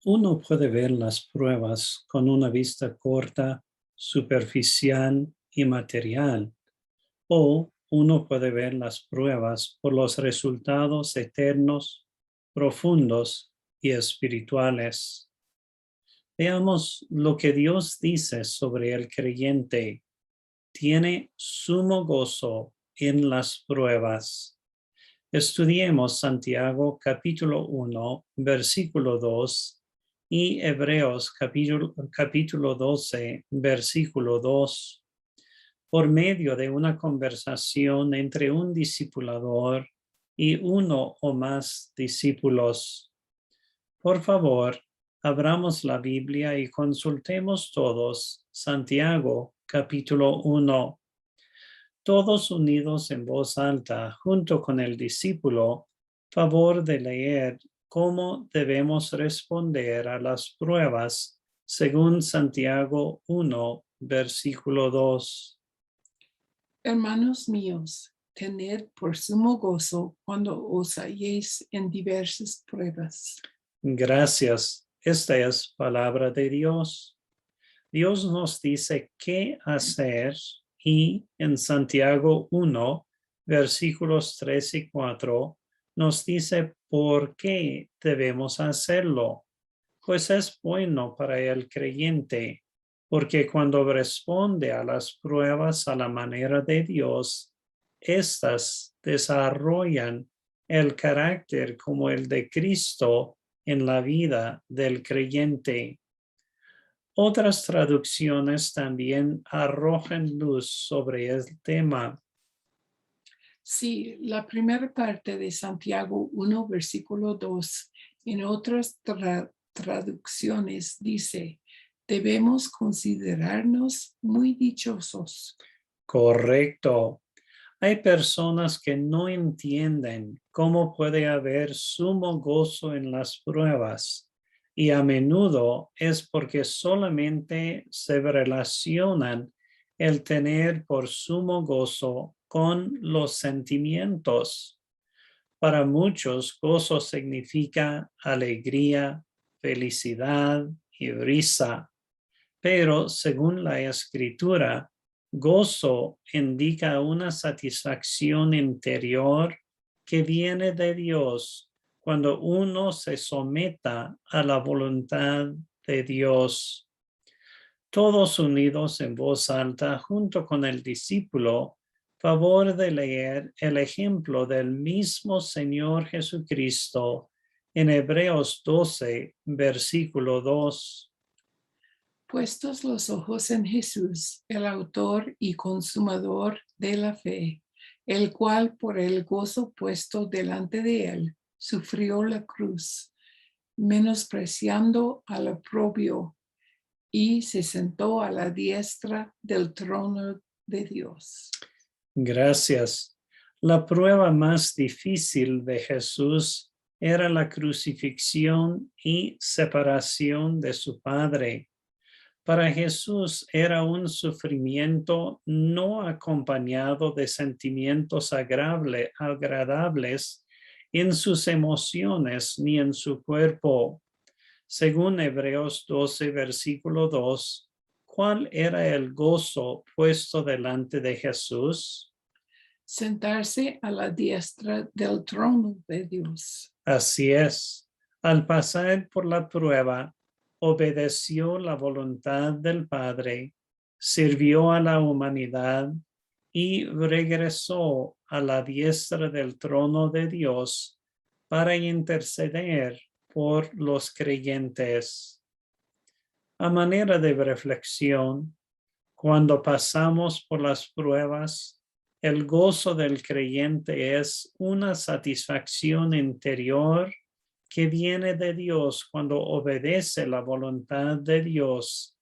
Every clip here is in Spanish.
Uno puede ver las pruebas con una vista corta, superficial y material, o uno puede ver las pruebas por los resultados eternos, profundos y espirituales. Veamos lo que Dios dice sobre el creyente. Tiene sumo gozo en las pruebas. Estudiemos Santiago capítulo 1, versículo 2 y Hebreos capítulo 12, versículo 2. Por medio de una conversación entre un discipulador y uno o más discípulos. Por favor, abramos la Biblia y consultemos todos Santiago capítulo 1. Todos unidos en voz alta, junto con el discípulo, favor de leer cómo debemos responder a las pruebas según Santiago 1, versículo 2. Hermanos míos, tened por sumo gozo cuando os halléis en diversas pruebas. Gracias. Esta es palabra de Dios. Dios nos dice qué hacer y en Santiago 1, versículos 3 y 4, nos dice por qué debemos hacerlo. Pues es bueno para el creyente, porque cuando responde a las pruebas a la manera de Dios, éstas desarrollan el carácter como el de Cristo en la vida del creyente. Otras traducciones también arrojan luz sobre el tema. Sí, la primera parte de Santiago 1, versículo 2, en otras traducciones dice, debemos considerarnos muy dichosos. Correcto. Hay personas que no entienden cómo puede haber sumo gozo en las pruebas, y a menudo es porque solamente se relacionan el tener por sumo gozo con los sentimientos. Para muchos, gozo significa alegría, felicidad y risa, pero según la Escritura, gozo indica una satisfacción interior que viene de Dios cuando uno se someta a la voluntad de Dios. Todos unidos en voz alta junto con el discípulo, favor de leer el ejemplo del mismo Señor Jesucristo en Hebreos 12, versículo 2. Puestos los ojos en Jesús, el autor y consumador de la fe, el cual por el gozo puesto delante de él, sufrió la cruz, menospreciando al oprobio, y se sentó a la diestra del trono de Dios. Gracias. La prueba más difícil de Jesús era la crucifixión y separación de su Padre. Para Jesús era un sufrimiento no acompañado de sentimientos agradables en sus emociones ni en su cuerpo. Según Hebreos 12, versículo 2, ¿cuál era el gozo puesto delante de Jesús? Sentarse a la diestra del trono de Dios. Así es, al pasar por la prueba, obedeció la voluntad del Padre, sirvió a la humanidad y regresó a la diestra del trono de Dios para interceder por los creyentes. A manera de reflexión, cuando pasamos por las pruebas, el gozo del creyente es una satisfacción interior que viene de Dios cuando obedece la voluntad de Dios,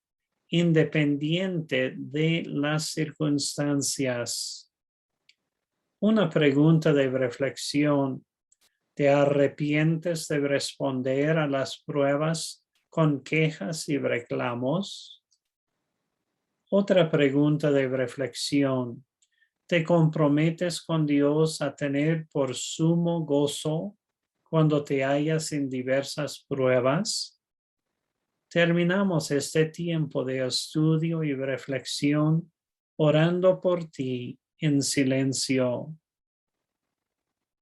independiente de las circunstancias. Una pregunta de reflexión: ¿te arrepientes de responder a las pruebas con quejas y reclamos? Otra pregunta de reflexión: ¿te comprometes con Dios a tener por sumo gozo cuando te hallas en diversas pruebas? terminamos este tiempo de estudio y reflexión orando por ti en silencio.